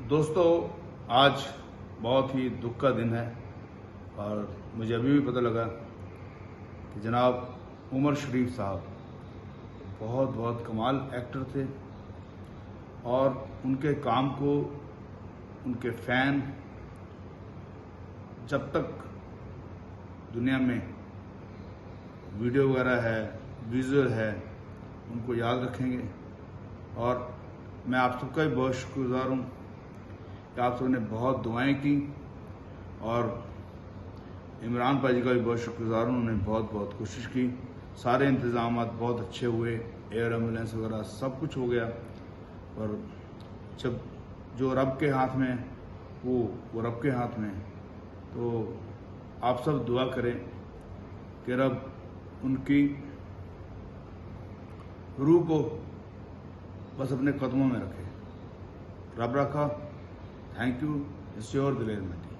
दोस्तों, आज बहुत ही दुख का दिन है और मुझे अभी भी पता लगा कि जनाब उमर शरीफ साहब बहुत बहुत कमाल एक्टर थे और उनके काम को उनके फ़ैन जब तक दुनिया में वीडियो वगैरह है, विजुअल है, उनको याद रखेंगे। और मैं आप सबका भी बहुत शुक्रगुजार हूँ कि आप सबने बहुत दुआएं की और इमरान भाई जी का भी बहुत शुक्रगुजार हूँ। उन्होंने बहुत बहुत कोशिश की, सारे इंतज़ाम बहुत अच्छे हुए, एयर एम्बुलेंस वगैरह सब कुछ हो गया। और जब जो रब के हाथ में है वो रब के हाथ में है। तो आप सब दुआ करें कि रब उनकी रूह को बस अपने कदमों में रखे। रब रखा। Thank you. इट्स योर दिलेर महदी।